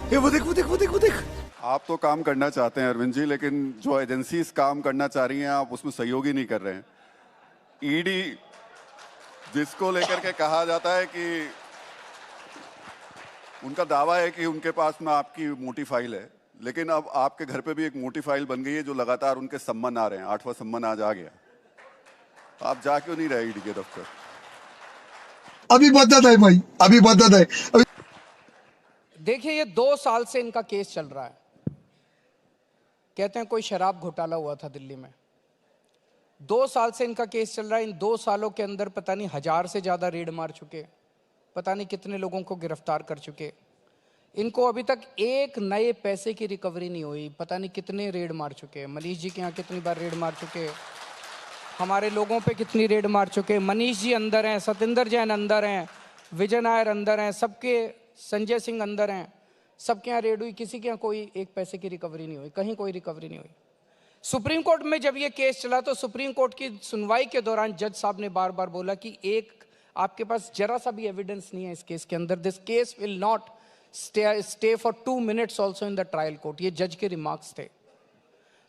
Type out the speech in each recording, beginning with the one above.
ये वो देख वो देख वो देख वो देख। आप तो काम करना चाहते हैं अरविंद जी, लेकिन जो एजेंसीज काम करना चाह रही हैं आप उसमें सहयोग ही नहीं कर रहे हैं। ईडी जिसको लेकर के कहा जाता है कि उनका दावा है कि उनके पास में आपकी मोटी फाइल है, लेकिन अब आपके घर पे भी एक मोटी फाइल बन गई है जो लगातार उनके सम्मन आ रहे हैं। 8वां सम्मन आज आ गया। आप जा क्यों नहीं रहे ईडी के दफ्तर? अभी बदत है भाई, अभी बदत है अभी। देखिए, ये 2 साल से इनका केस चल रहा है। कहते हैं कोई शराब घोटाला हुआ था दिल्ली में। 2 साल से इनका केस चल रहा है। इन 2 सालों के अंदर पता नहीं 1000 से ज्यादा रेड मार चुके, पता नहीं कितने लोगों को गिरफ्तार कर चुके। इनको अभी तक एक नए पैसे की रिकवरी नहीं हुई। पता नहीं कितने रेड मार चुके। मनीष जी के यहाँ कितनी बार रेड मार चुके, हमारे लोगों पे कितनी रेड मार चुके। मनीष जी अंदर हैं, सतेंद्र जैन अंदर हैं, विजय नायर अंदर हैं, सबके, संजय सिंह अंदर हैं, सबके यहाँ रेड हुई। किसी के यहाँ कोई एक पैसे की रिकवरी नहीं हुई, कहीं कोई रिकवरी नहीं हुई। सुप्रीम कोर्ट में जब ये केस चला तो सुप्रीम कोर्ट की सुनवाई के दौरान जज साहब ने बार बार बोला कि एक आपके पास जरा सा भी एविडेंस नहीं है इस केस के अंदर। This case will not stay for 2 minutes also in the trial court. ये जज के रिमार्क्स थे।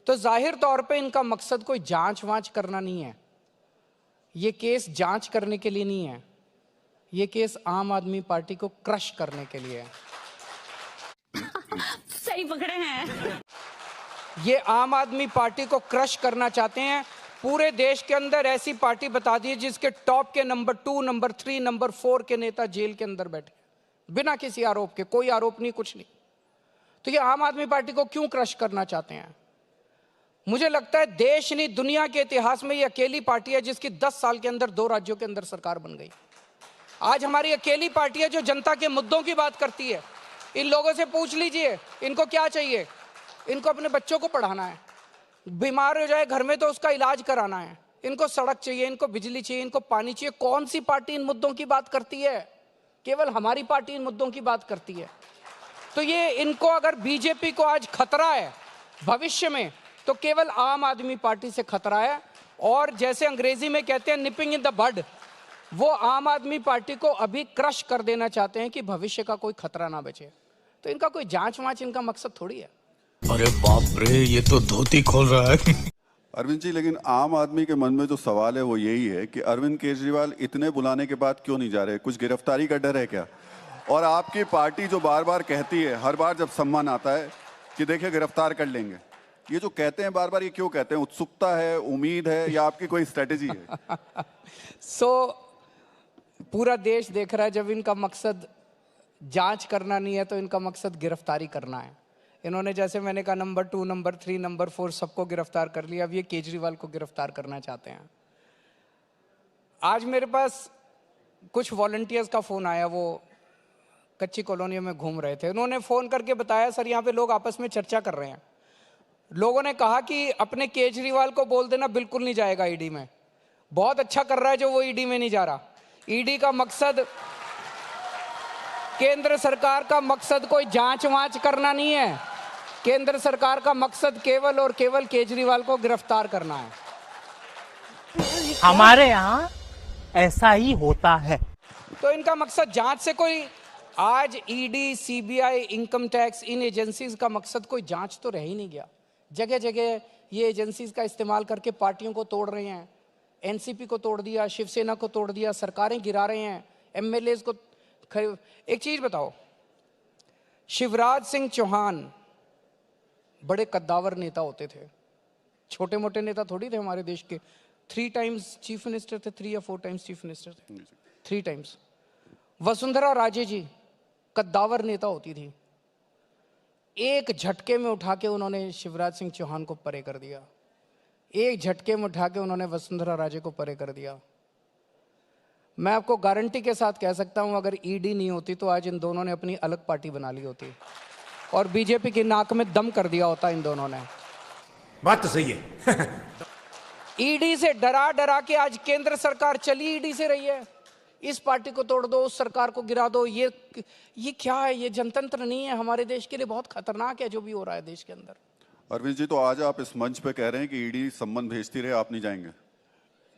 तो जाहिर तौर पे इनका मकसद कोई जांच वांच करना नहीं है। ये केस जांच करने के लिए नहीं है। ये केस आम आदमी पार्टी को क्रश करने के लिए है। सही पकड़े हैं। ये आम आदमी पार्टी को क्रश करना चाहते हैं। पूरे देश के अंदर ऐसी पार्टी बता दी जिसके टॉप के नंबर 2, नंबर 3, नंबर 4 के नेता जेल के अंदर बैठे बिना किसी आरोप के। कोई आरोप नहीं, कुछ नहीं। तो ये आम आदमी पार्टी को क्यों क्रश करना चाहते हैं? मुझे लगता है देश नहीं दुनिया के इतिहास में ये अकेली पार्टी है जिसकी 10 साल के अंदर 2 राज्यों के अंदर सरकार बन गई। आज हमारी अकेली पार्टी है जो जनता के मुद्दों की बात करती है। इन लोगों से पूछ लीजिए इनको क्या चाहिए। इनको अपने बच्चों को पढ़ाना है, बीमार हो जाए घर में तो उसका इलाज कराना है, इनको सड़क चाहिए, इनको बिजली चाहिए, इनको पानी चाहिए। कौन सी पार्टी इन मुद्दों की बात करती है? केवल हमारी पार्टी इन मुद्दों की बात करती है। तो ये इनको अगर बीजेपी को आज खतरा है भविष्य में तो केवल आम आदमी पार्टी से खतरा है। और जैसे अंग्रेजी में कहते हैं निपिंग इन द बड, वो आम आदमी पार्टी को अभी क्रश कर देना चाहते हैं कि भविष्य का कोई खतरा ना बचे। तो इनका कोई जांच वांच इनका मकसद थोड़ी है। अरे बाप रे, ये तो धोती खोल रहा है। अरविंद जी, लेकिन आम आदमी के मन में जो सवाल है वो यही है कि अरविंद केजरीवाल इतने बुलाने के बाद क्यों नहीं जा रहे? कुछ गिरफ्तारी का डर है क्या? और आपकी पार्टी जो बार बार कहती है हर बार जब सम्मान आता है कि देखिए गिरफ्तार कर लेंगे, ये जो कहते हैं बार बार, ये क्यों कहते हैं? उत्सुकता है, उम्मीद है, या आपकी कोई स्ट्रेटेजी है? पूरा देश देख रहा है जब इनका मकसद जांच करना नहीं है तो इनका मकसद गिरफ्तारी करना है। इन्होंने जैसे मैंने कहा नंबर 2, नंबर 3, नंबर 4 सबको गिरफ्तार कर लिया। अब ये केजरीवाल को गिरफ्तार करना चाहते हैं। आज मेरे पास कुछ वॉलंटियर्स का फोन आया, वो कच्ची कॉलोनी में घूम रहे थे। उन्होंने फोन करके बताया सर यहाँ पे लोग आपस में चर्चा कर रहे हैं। लोगों ने कहा कि अपने केजरीवाल को बोल देना बिल्कुल नहीं जाएगा ईडी में। बहुत अच्छा कर रहा है जो वो ईडी में नहीं जा रहा। ईडी का मकसद, केंद्र सरकार का मकसद कोई जांच वांच करना नहीं है। केंद्र सरकार का मकसद केवल और केवल केजरीवाल को गिरफ्तार करना है। हमारे यहाँ ऐसा ही होता है। तो इनका मकसद जांच से कोई, आज ईडी, सीबीआई, इनकम टैक्स, इन एजेंसीज का मकसद कोई जांच तो रह ही नहीं गया। जगह जगह ये एजेंसीज का इस्तेमाल करके पार्टियों को तोड़ रहे हैं। एनसीपी को तोड़ दिया, शिवसेना को तोड़ दिया, सरकारें गिरा रहे हैं, एमएलएज को। एक चीज बताओ, शिवराज सिंह चौहान बड़े कद्दावर नेता होते थे, छोटे मोटे नेता थोड़ी थे हमारे देश के। 3 times चीफ मिनिस्टर थे, 3 या 4 times चीफ मिनिस्टर थे, 3 times। वसुंधरा राजे जी कद्दावर नेता होती थी। एक झटके में उठा के उन्होंने शिवराज सिंह चौहान को परे कर दिया। एक झटके में उठा के उन्होंने वसुंधरा राजे को परे कर दिया। मैं आपको गारंटी के साथ कह सकता हूं अगर ईडी नहीं होती तो आज इन दोनों ने अपनी अलग पार्टी बना ली होती और बीजेपी की नाक में दम कर दिया होता इन दोनों ने। बात तो सही है। ईडी से डरा डरा के आज केंद्र सरकार चली ईडी से रही है। इस पार्टी को तोड़ दो, उस सरकार को गिरा दो। ये क्या है? ये जनतंत्र नहीं है। हमारे देश के लिए बहुत खतरनाक है जो भी हो रहा है देश के अंदर। अरविंद जी, तो आज आप इस मंच पे कह रहे हैं कि ईडी सम्मन भेजती रहे, आप नहीं जाएंगे?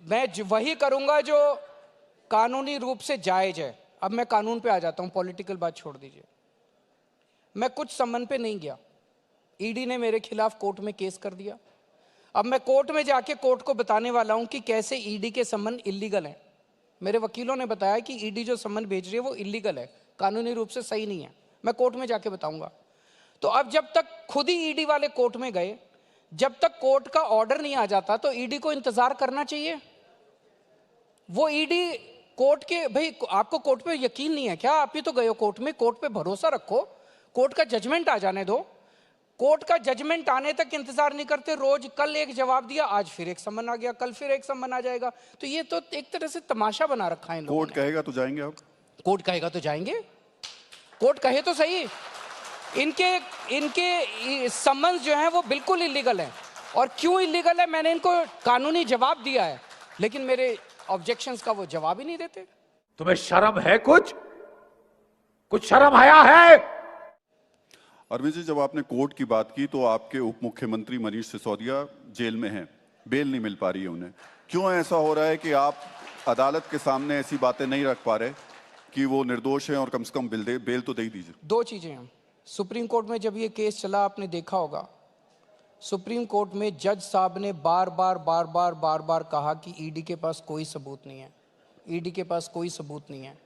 मैं वही करूंगा जो कानूनी रूप से जायज है। अब मैं कानून पे आ जाता हूं, पॉलिटिकल बात छोड़ दीजिए। मैं कुछ सम्मन पे नहीं गया। ईडी ने मेरे खिलाफ कोर्ट में केस कर दिया। अब मैं कोर्ट में जाके कोर्ट को बताने वाला हूं कि कैसे ईडी के सम्मन इल्लीगल हैं। मेरे वकीलों ने बताया कि ईडी जो सम्मन भेज रही है वो इल्लीगल है, कानूनी रूप से सही नहीं है। मैं कोर्ट में जाके बताऊंगा। तो अब जब तक खुद ही ईडी वाले कोर्ट में गए, जब तक कोर्ट का ऑर्डर नहीं आ जाता तो ईडी को इंतजार करना चाहिए। वो ईडी कोर्ट के, भाई आपको कोर्ट पे यकीन नहीं है क्या? आप ही तो गए हो कोर्ट में, कोर्ट पे भरोसा रखो, कोर्ट का जजमेंट आ जाने दो। कोर्ट का जजमेंट आने तक इंतजार नहीं करते। रोज कल एक जवाब दिया, आज फिर एक सम्मन आ गया, कल फिर एक सम्मन आ जाएगा। तो ये तो एक तरह से तमाशा बना रखा है इन लोगों कोर्ट ने। कहेगा तो जाएंगे आप? कोर्ट कहेगा तो जाएंगे, कोर्ट कहे तो सही। इनके सम्मन्स जो हैं वो बिल्कुल इलीगल हैं। और क्यों इलीगल है मैंने इनको कानूनी जवाब दिया है, लेकिन मेरे ऑब्जेक्शंस का वो जवाब ही नहीं देते। तुम्हें शर्म है? कुछ शर्म आया है? अरविंद जी, जब आपने कोर्ट की बात की तो आपके उप मुख्यमंत्री मनीष सिसोदिया जेल में हैं, बेल नहीं मिल पा रही है उन्हें। क्यों ऐसा हो रहा है कि आप अदालत के सामने ऐसी बातें नहीं रख पा रहे कि वो निर्दोष हैं और कम से कम बेल तो दे ही दीजिए? दो चीजें हैं। सुप्रीम कोर्ट में जब ये केस चला, आपने देखा होगा, सुप्रीम कोर्ट में जज साहब ने बार बार कहा कि ईडी के पास कोई सबूत नहीं है, ईडी के पास कोई सबूत नहीं है,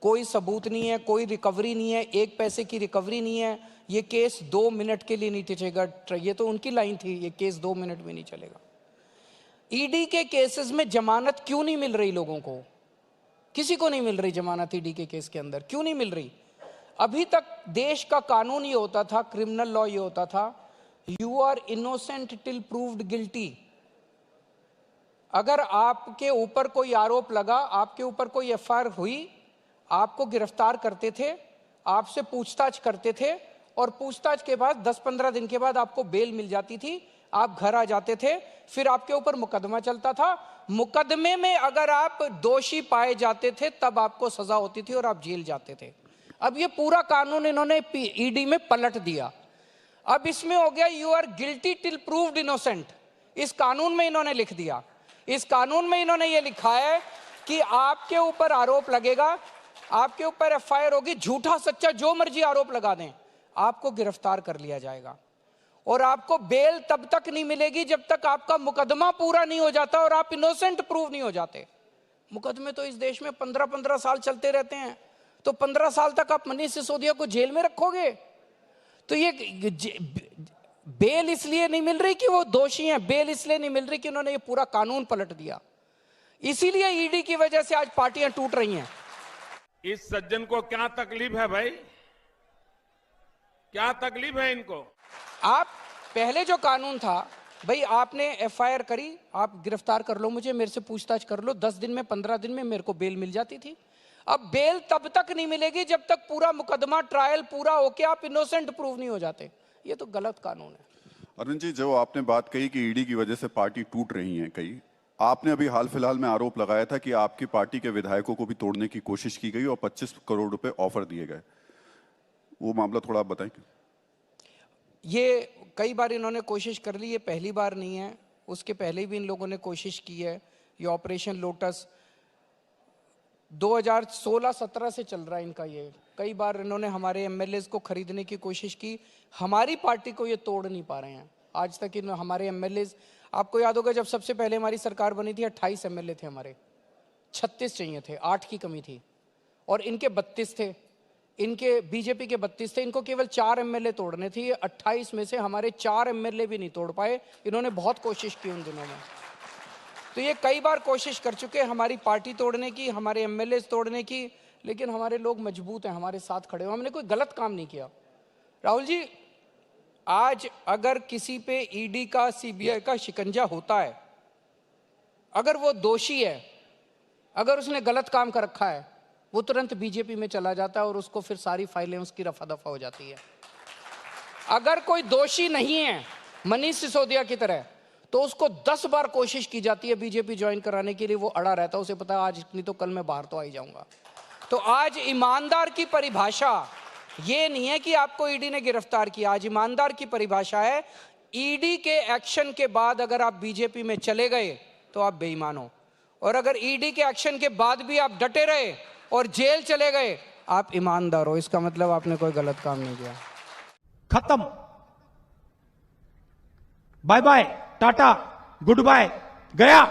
कोई सबूत नहीं है, कोई रिकवरी नहीं है, एक पैसे की रिकवरी नहीं है, ये केस 2 मिनट के लिए नहीं टिकेगा। ये तो उनकी लाइन थी, ये केस 2 मिनट में नहीं चलेगा। ईडी के केसेस में जमानत क्यों नहीं मिल रही लोगों को? किसी को नहीं मिल रही जमानत ईडी के केस के अंदर, क्यों नहीं मिल रही? अभी तक देश का कानून ये होता था, क्रिमिनल लॉ ये होता था, you are innocent till proved guilty. अगर आपके ऊपर कोई आरोप लगा, आपके ऊपर कोई एफआईआर हुई, आपको गिरफ्तार करते थे, आपसे पूछताछ करते थे, और पूछताछ के बाद 10-15 दिन के बाद आपको बेल मिल जाती थी, आप घर आ जाते थे, फिर आपके ऊपर मुकदमा चलता था। मुकदमे में अगर आप दोषी पाए जाते थे तब आपको सजा होती थी और आप जेल जाते थे। अब ये पूरा कानून इन्होंने ईडी में पलट दिया। अब इसमें हो गया you are guilty till proved innocent. इस कानून में इन्होंने लिख दिया, इस कानून में इन्होंने ये लिखा है कि आपके ऊपर आरोप लगेगा, आपके ऊपर एफआईआर होगी, झूठा सच्चा जो मर्जी आरोप लगा दें, आपको गिरफ्तार कर लिया जाएगा। और आपको बेल तब तक नहीं मिलेगी जब तक आपका मुकदमा पूरा नहीं हो जाता और आप इनोसेंट प्रूव नहीं हो जाते। मुकदमे तो इस देश में 15-15 साल चलते रहते हैं, तो 15 साल तक आप मनीष सिसोदिया को जेल में रखोगे? तो ये बेल इसलिए नहीं मिल रही कि वो दोषी हैं, बेल इसलिए नहीं मिल रही कि उन्होंने ये पूरा कानून पलट दिया। इसीलिए ईडी की वजह से आज पार्टियां टूट रही हैं। इस सज्जन को क्या तकलीफ है भाई? क्या तकलीफ है इनको? आप पहले जो कानून था, भाई आपने एफआईआर करी, आप गिरफ्तार कर लो मुझे, मेरे से पूछताछ कर लो, 10 दिन में 15 दिन में मेरे को बेल मिल जाती थी। अब बेल तब तक नहीं मिलेगी जब तक पूरा मुकदमा ट्रायल पूरा होके आप इनोसेंट प्रूव नहीं हो जाते। ये तो गलत कानून है। अरविंद जी, जो आपने बात कही कि ईडी की वजह से पार्टी टूट रही है कई, आपने अभी हाल फिलहाल में आरोप लगाया था कि आपकी पार्टी के विधायकों को भी तोड़ने की कोशिश की गई और 25 करोड़ रुपए ऑफर दिए गए। वो मामला थोड़ा आप बताएंगे? ये कई बार इन्होंने कोशिश कर ली, ये पहली बार नहीं है, उसके पहले भी इन लोगों ने कोशिश की है। ये ऑपरेशन लोटस 2016-17 से चल रहा है इनका। ये कई बार इन्होंने हमारे एमएलएज को खरीदने की कोशिश की, हमारी पार्टी को ये तोड़ नहीं पा रहे हैं आज तक। इन हमारे एमएलएज, आपको याद होगा जब सबसे पहले हमारी सरकार बनी थी 28 एमएलए थे हमारे, 36 चाहिए थे, 8 की कमी थी, और इनके 32 थे, इनके बीजेपी के 32 थे, इनको केवल 4 एमएलए तोड़ने थे। 28 में से हमारे 4 एमएलए भी नहीं तोड़ पाए। इन्होंने बहुत कोशिश की उन दिनों में। तो ये कई बार कोशिश कर चुके हैं हमारी पार्टी तोड़ने की, हमारे एमएलए तोड़ने की, लेकिन हमारे लोग मजबूत हैं, हमारे साथ खड़े हुए। हमने कोई गलत काम नहीं किया। राहुल जी, आज अगर किसी पे ईडी का, सीबीआई का शिकंजा होता है, अगर वो दोषी है, अगर उसने गलत काम कर रखा है, वो तुरंत बीजेपी में चला जाता है और उसको फिर सारी फाइलें उसकी रफा दफा हो जाती है। अगर कोई दोषी नहीं है मनीष सिसोदिया की तरह, तो उसको 10 बार कोशिश की जाती है बीजेपी ज्वाइन कराने के लिए, वो अड़ा रहता है, उसे पता है आज नहीं तो कल मैं बाहर तो आ ही जाऊंगा। तो आज ईमानदार की परिभाषा ये नहीं है कि आपको ईडी ने गिरफ्तार किया। आज ईमानदार की परिभाषा है ईडी के एक्शन के बाद अगर आप बीजेपी में चले गए तो आप बेईमान हो, और अगर ईडी के एक्शन के बाद भी आप डटे रहे और जेल चले गए, आप ईमानदार हो। इसका मतलब आपने कोई गलत काम नहीं किया। खत्म। Bye bye, tata, good bye, गया।